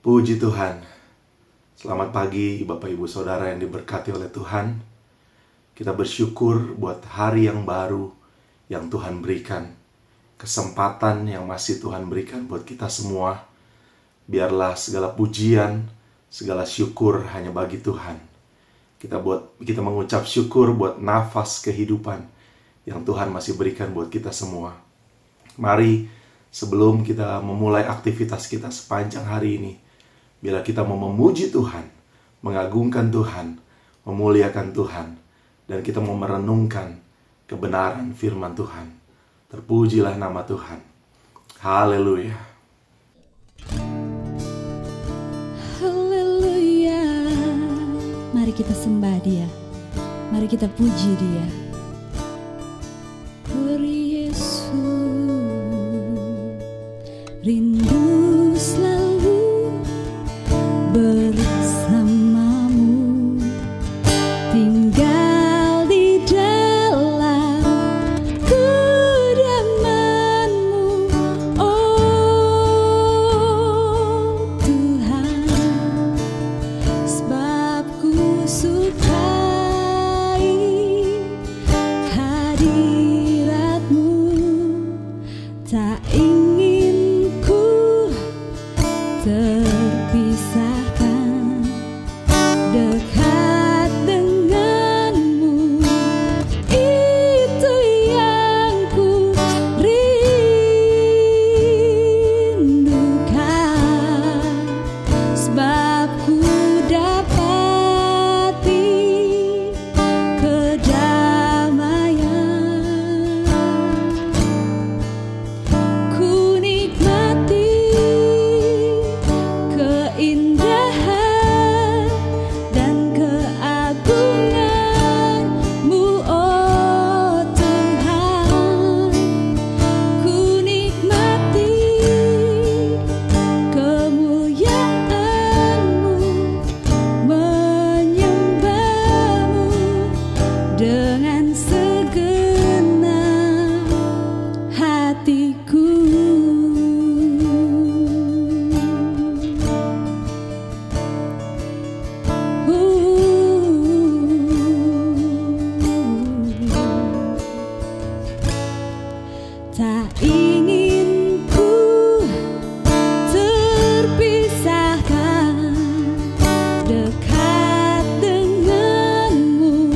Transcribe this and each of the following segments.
Puji Tuhan. Selamat pagi Bapak Ibu Saudara yang diberkati oleh Tuhan. Kita bersyukur buat hari yang baru yang Tuhan berikan. Kesempatan yang masih Tuhan berikan buat kita semua. Biarlah segala pujian, segala syukur hanya bagi Tuhan. Kita mengucap syukur buat nafas kehidupan yang Tuhan masih berikan buat kita semua. Mari sebelum kita memulai aktivitas kita sepanjang hari ini, bila kita mau memuji Tuhan, mengagungkan Tuhan, memuliakan Tuhan, dan kita mau merenungkan kebenaran firman Tuhan. Terpujilah nama Tuhan. Haleluya. Haleluya. Mari kita sembah Dia. Mari kita puji Dia. Yesus, rindu selalu bersamamu, tinggal di dalam kediaman-Mu, oh Tuhan. Sebab ku sukai hadirat-Mu, tak ingin ku terpisahkan, dekat denganmu, itu yang ku rindukan. Sebab ku dapati kedamaian, ku nikmati keindahan dan keagungan-Mu, oh Tuhan. Ku nikmati kemuliaan-Mu, menyembah-Mu dengan segenap hatiku. Tak ingin ku terpisahkan, dekat denganmu,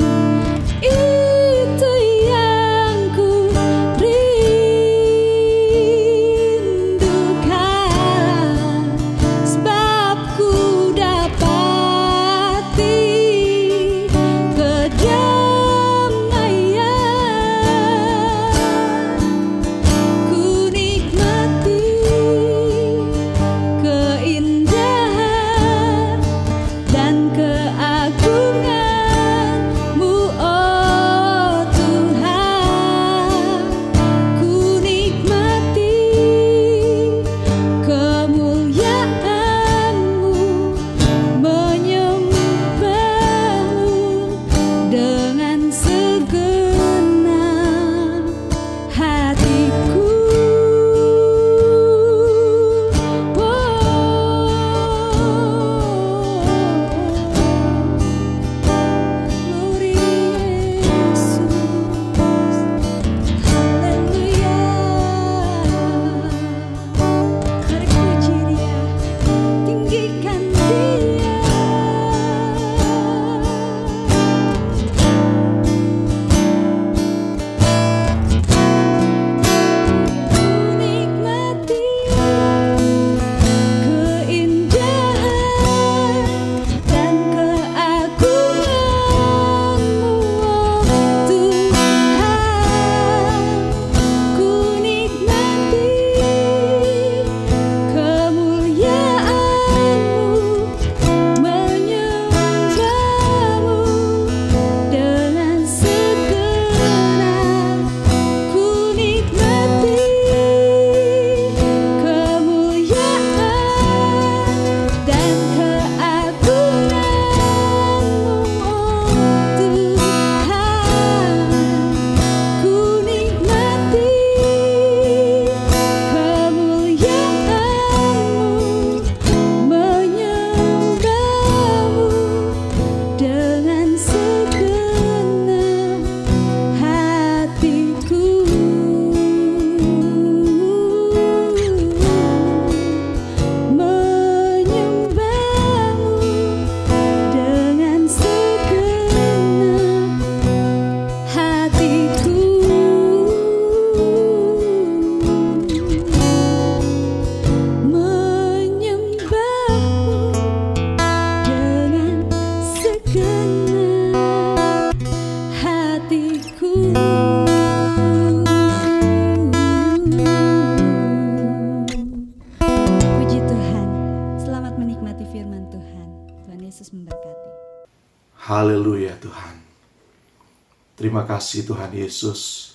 Terima kasih Tuhan Yesus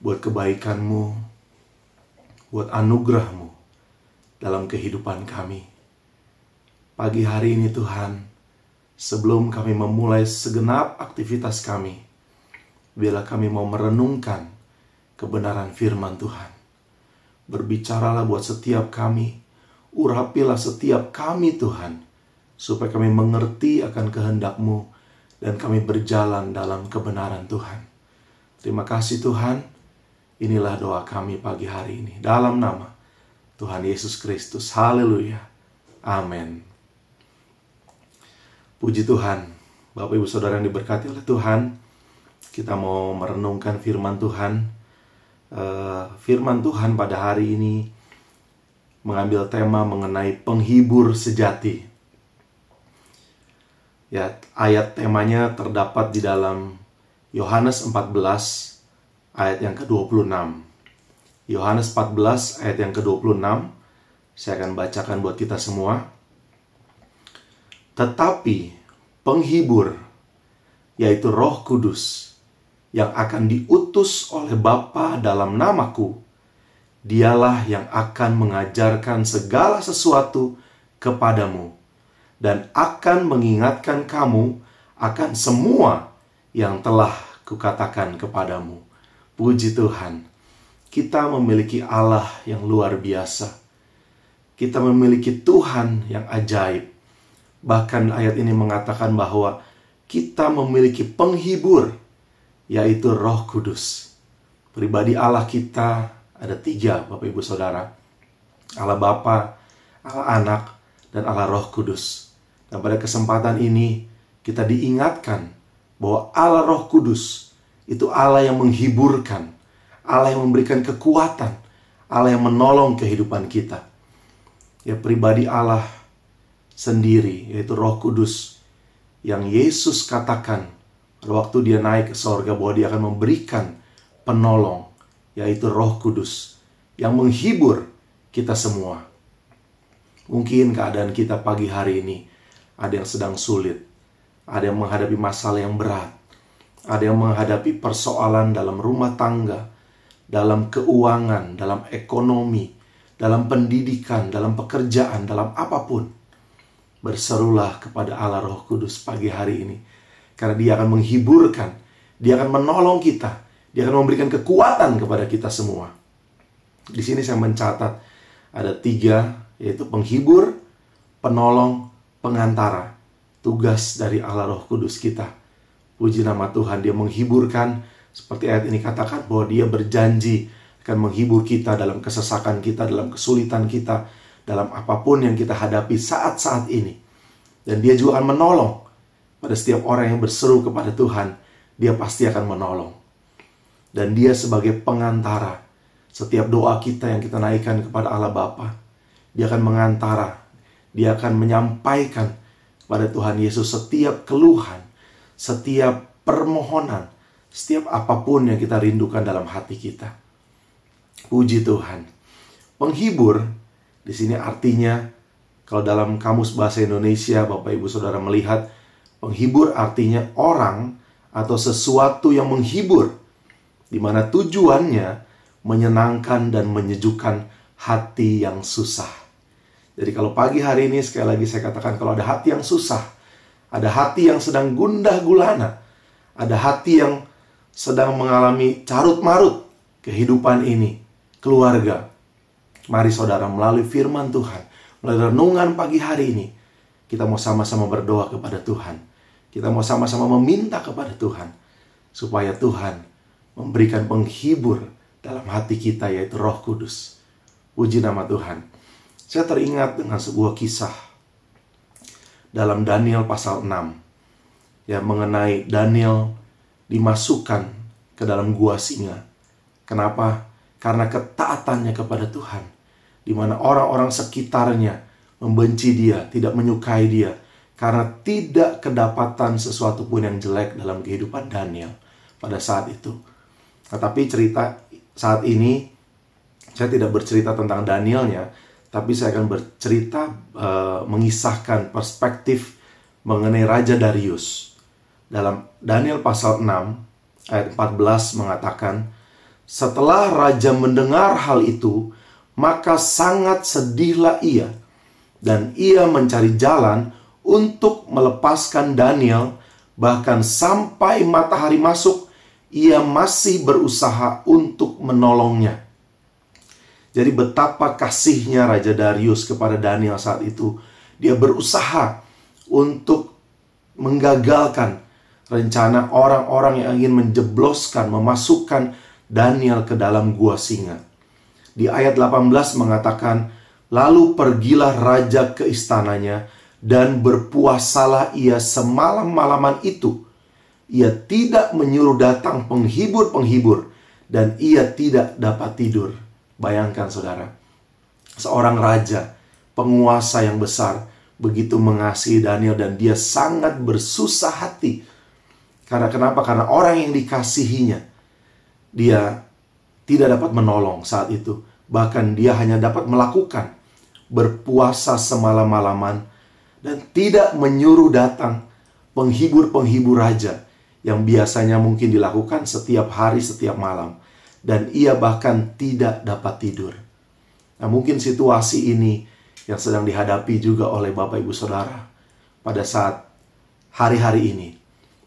buat kebaikan-Mu, buat anugerah-Mu dalam kehidupan kami. Pagi hari ini Tuhan, sebelum kami memulai segenap aktivitas kami, bila kami mau merenungkan kebenaran firman Tuhan. Berbicaralah buat setiap kami, urapilah setiap kami Tuhan, supaya kami mengerti akan kehendak-Mu dan kami berjalan dalam kebenaran Tuhan. Terima kasih Tuhan, inilah doa kami pagi hari ini. Dalam nama Tuhan Yesus Kristus, haleluya, amin. Puji Tuhan, Bapak Ibu Saudara yang diberkati oleh Tuhan, kita mau merenungkan firman Tuhan. Firman Tuhan pada hari ini mengambil tema mengenai penghibur sejati. Ya, ayat temanya terdapat di dalam Yohanes 14 ayat yang ke-26. Yohanes 14 ayat yang ke-26. Saya akan bacakan buat kita semua. Tetapi penghibur, yaitu Roh Kudus, yang akan diutus oleh Bapa dalam namaku, Dialah yang akan mengajarkan segala sesuatu kepadamu dan akan mengingatkan kamu akan semua yang telah kukatakan kepadamu. Puji Tuhan, kita memiliki Allah yang luar biasa. Kita memiliki Tuhan yang ajaib. Bahkan ayat ini mengatakan bahwa kita memiliki penghibur, yaitu Roh Kudus. Pribadi Allah kita ada 3, Bapak Ibu Saudara. Allah Bapa, Allah Anak, dan Allah Roh Kudus. Dan pada kesempatan ini kita diingatkan bahwa Allah Roh Kudus itu Allah yang menghiburkan, Allah yang memberikan kekuatan, Allah yang menolong kehidupan kita. Ya, pribadi Allah sendiri, yaitu Roh Kudus, yang Yesus katakan pada waktu Dia naik ke sorga bahwa Dia akan memberikan penolong, yaitu Roh Kudus yang menghibur kita semua. Mungkin keadaan kita pagi hari ini ada yang sedang sulit, ada yang menghadapi masalah yang berat, ada yang menghadapi persoalan dalam rumah tangga, dalam keuangan, dalam ekonomi, dalam pendidikan, dalam pekerjaan, dalam apapun. Berserulah kepada Allah Roh Kudus pagi hari ini, karena Dia akan menghiburkan, Dia akan menolong kita, Dia akan memberikan kekuatan kepada kita semua. Di sini saya mencatat ada 3, yaitu penghibur, penolong, pengantara. Tugas dari Allah Roh Kudus kita. Puji nama Tuhan, Dia menghiburkan, seperti ayat ini katakan bahwa Dia berjanji akan menghibur kita dalam kesesakan kita, dalam kesulitan kita, dalam apapun yang kita hadapi saat-saat ini. Dan Dia juga akan menolong pada setiap orang yang berseru kepada Tuhan. Dia pasti akan menolong. Dan Dia sebagai pengantara setiap doa kita yang kita naikkan kepada Allah Bapa, Dia akan mengantara, Dia akan menyampaikan kepada Tuhan Yesus setiap keluhan, setiap permohonan, setiap apapun yang kita rindukan dalam hati kita. Puji Tuhan. Penghibur di sini artinya, kalau dalam Kamus Bahasa Indonesia Bapak Ibu Saudara melihat, penghibur artinya orang atau sesuatu yang menghibur, di mana tujuannya menyenangkan dan menyejukkan hati yang susah. Jadi kalau pagi hari ini sekali lagi saya katakan, kalau ada hati yang susah, ada hati yang sedang gundah gulana, ada hati yang sedang mengalami carut marut kehidupan ini, keluarga, mari saudara melalui firman Tuhan, melalui renungan pagi hari ini, kita mau sama-sama berdoa kepada Tuhan. Kita mau sama-sama meminta kepada Tuhan, supaya Tuhan memberikan penghibur dalam hati kita, yaitu Roh Kudus. Puji nama Tuhan. Saya teringat dengan sebuah kisah dalam Daniel pasal 6, yang mengenai Daniel dimasukkan ke dalam gua singa. Kenapa? Karena ketaatannya kepada Tuhan, di mana orang-orang sekitarnya membenci dia, tidak menyukai dia, karena tidak kedapatan sesuatu pun yang jelek dalam kehidupan Daniel pada saat itu. Tetapi cerita saat ini, saya tidak bercerita tentang Danielnya, tapi saya akan bercerita mengisahkan perspektif mengenai Raja Darius. Dalam Daniel pasal 6 ayat 14 mengatakan, setelah raja mendengar hal itu, maka sangat sedihlah ia, dan ia mencari jalan untuk melepaskan Daniel. Bahkan sampai matahari masuk, ia masih berusaha untuk menolongnya. Jadi betapa kasihnya Raja Darius kepada Daniel saat itu. Dia berusaha untuk menggagalkan rencana orang-orang yang ingin menjebloskan, memasukkan Daniel ke dalam gua singa. Di ayat 18 mengatakan, lalu pergilah raja ke istananya, dan berpuasalah ia semalam-malaman itu. Ia tidak menyuruh datang penghibur-penghibur, dan ia tidak dapat tidur. Bayangkan saudara, seorang raja, penguasa yang besar, begitu mengasihi Daniel, dan dia sangat bersusah hati. Karena kenapa? Karena orang yang dikasihinya, dia tidak dapat menolong saat itu. Bahkan dia hanya dapat melakukan berpuasa semalam-malaman, dan tidak menyuruh datang penghibur-penghibur raja yang biasanya mungkin dilakukan setiap hari, setiap malam. Dan ia bahkan tidak dapat tidur. Nah, mungkin situasi ini yang sedang dihadapi juga oleh Bapak Ibu Saudara pada saat hari-hari ini.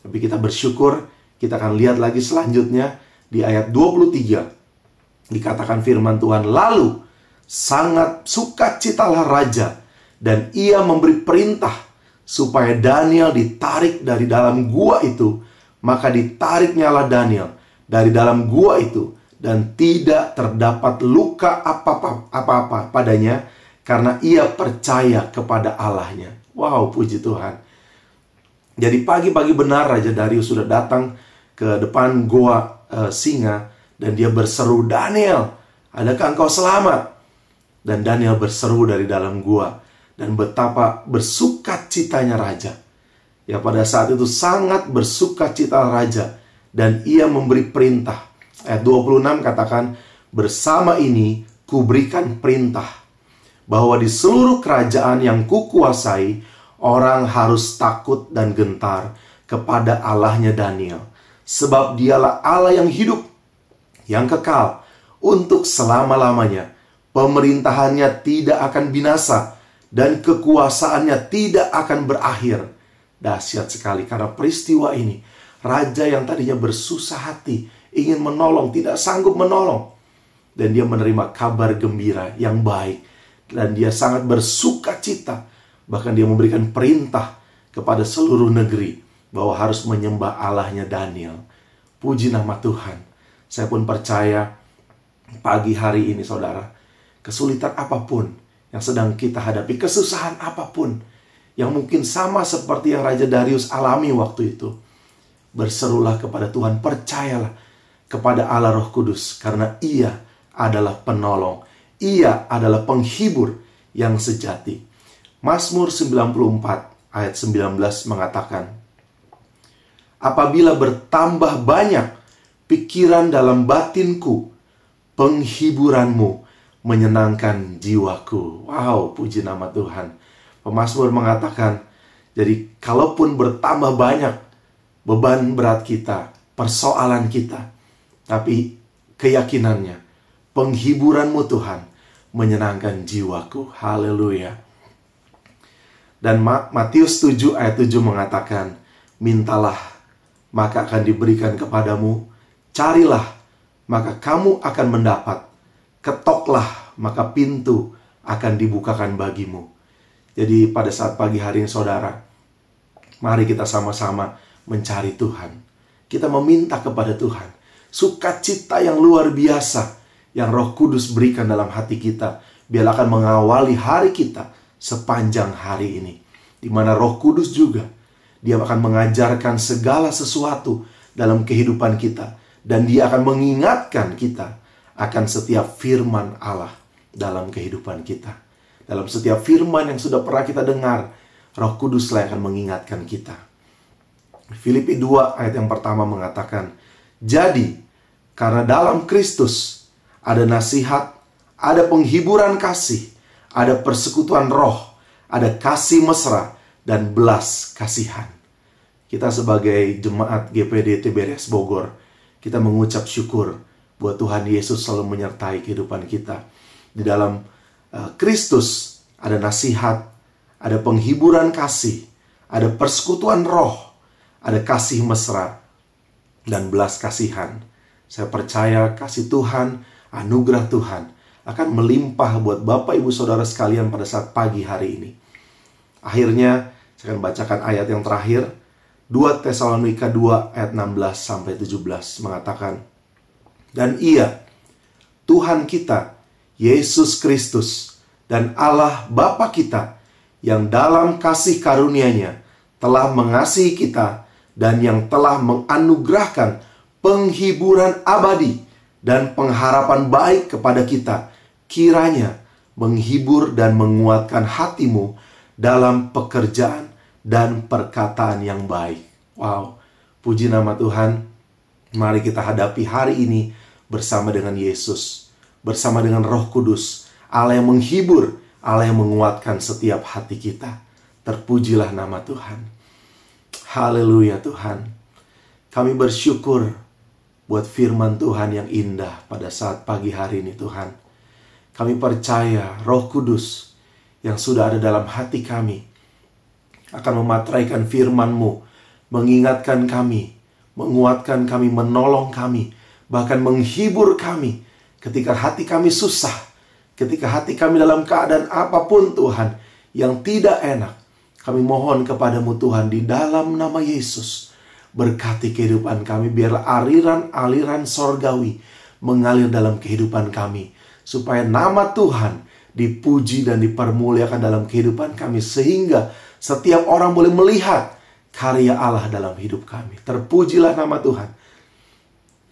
Tapi kita bersyukur, kita akan lihat lagi selanjutnya di ayat 23. Dikatakan firman Tuhan, lalu sangat sukacitalah raja, dan ia memberi perintah supaya Daniel ditarik dari dalam gua itu. Maka ditariknyalah Daniel dari dalam gua itu, dan tidak terdapat luka apa-apa padanya, karena ia percaya kepada Allahnya. Wow, puji Tuhan. Jadi pagi-pagi benar Raja Darius sudah datang ke depan gua singa, dan dia berseru, Daniel, adakah engkau selamat? Dan Daniel berseru dari dalam gua. Dan betapa bersukacitanya raja. Ya, pada saat itu sangat bersukacita raja, dan ia memberi perintah. Ayat 26 katakan, bersama ini kuberikan perintah bahwa di seluruh kerajaan yang kukuasai, orang harus takut dan gentar kepada Allahnya Daniel. Sebab dialah Allah yang hidup, yang kekal, untuk selama-lamanya. Pemerintahannya tidak akan binasa, dan kekuasaannya tidak akan berakhir. Dahsyat sekali, karena peristiwa ini, raja yang tadinya bersusah hati, ingin menolong, tidak sanggup menolong. Dan dia menerima kabar gembira yang baik. Dan dia sangat bersuka cita. Bahkan dia memberikan perintah kepada seluruh negeri bahwa harus menyembah Allahnya Daniel. Puji nama Tuhan. Saya pun percaya pagi hari ini saudara, kesulitan apapun yang sedang kita hadapi, kesusahan apapun yang mungkin sama seperti yang Raja Darius alami waktu itu, berserulah kepada Tuhan, percayalah kepada Allah Roh Kudus, karena ia adalah penolong, ia adalah penghibur yang sejati. Mazmur 94 ayat 19 mengatakan, apabila bertambah banyak pikiran dalam batinku, penghiburanmu menyenangkan jiwaku. Wow, puji nama Tuhan. Pemazmur mengatakan, jadi kalaupun bertambah banyak beban berat kita, persoalan kita, tapi keyakinannya, penghiburanmu Tuhan menyenangkan jiwaku. Haleluya. Dan Matius 7 ayat 7 mengatakan, mintalah, maka akan diberikan kepadamu. Carilah, maka kamu akan mendapat. Ketoklah, maka pintu akan dibukakan bagimu. Jadi pada saat pagi hari ini saudara, mari kita sama-sama mencari Tuhan. Kita meminta kepada Tuhan sukacita yang luar biasa yang Roh Kudus berikan dalam hati kita, biar akan mengawali hari kita sepanjang hari ini. Di mana Roh Kudus juga, dia akan mengajarkan segala sesuatu dalam kehidupan kita. Dan dia akan mengingatkan kita akan setiap firman Allah dalam kehidupan kita. Dalam setiap firman yang sudah pernah kita dengar, Roh Kuduslah yang akan mengingatkan kita. Filipi 2 ayat yang pertama mengatakan, jadi karena dalam Kristus ada nasihat, ada penghiburan kasih, ada persekutuan roh, ada kasih mesra, dan belas kasihan. kita sebagai jemaat GPD TBRS Bogor, kita mengucap syukur buat Tuhan Yesus selalu menyertai kehidupan kita. Di dalam Kristus ada nasihat, ada penghiburan kasih, ada persekutuan roh, ada kasih mesra, dan belas kasihan. Saya percaya kasih Tuhan, anugerah Tuhan akan melimpah buat Bapak Ibu Saudara sekalian pada saat pagi hari ini. Akhirnya, saya akan bacakan ayat yang terakhir. 2 Tesalonika 2 ayat 16-17 mengatakan, dan Ia, Tuhan kita, Yesus Kristus, dan Allah Bapa kita, yang dalam kasih karunia-Nya telah mengasihi kita, dan yang telah menganugerahkan penghiburan abadi dan pengharapan baik kepada kita, kiranya menghibur dan menguatkan hatimu dalam pekerjaan dan perkataan yang baik. Wow, puji nama Tuhan. Mari kita hadapi hari ini bersama dengan Yesus, bersama dengan Roh Kudus, Allah yang menghibur, Allah yang menguatkan setiap hati kita. Terpujilah nama Tuhan. Haleluya Tuhan. Kami bersyukur buat firman Tuhan yang indah pada saat pagi hari ini Tuhan. Kami percaya Roh Kudus yang sudah ada dalam hati kami akan memateraikan firman-Mu, mengingatkan kami, menguatkan kami, menolong kami, bahkan menghibur kami ketika hati kami susah, ketika hati kami dalam keadaan apapun Tuhan yang tidak enak. Kami mohon kepadamu Tuhan di dalam nama Yesus, berkati kehidupan kami, biarlah aliran-aliran sorgawi mengalir dalam kehidupan kami, supaya nama Tuhan dipuji dan dipermuliakan dalam kehidupan kami, sehingga setiap orang boleh melihat karya Allah dalam hidup kami. Terpujilah nama Tuhan.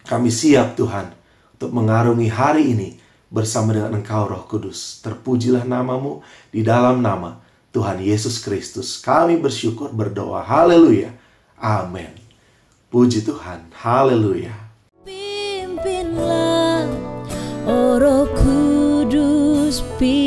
Kami siap Tuhan untuk mengarungi hari ini bersama dengan Engkau Roh Kudus. Terpujilah namamu di dalam nama Tuhan Yesus Kristus. Kami bersyukur, berdoa. Haleluya. Amin. Puji Tuhan. Haleluya. Pimpinlah, oh Roh Kudus, pimpinlah.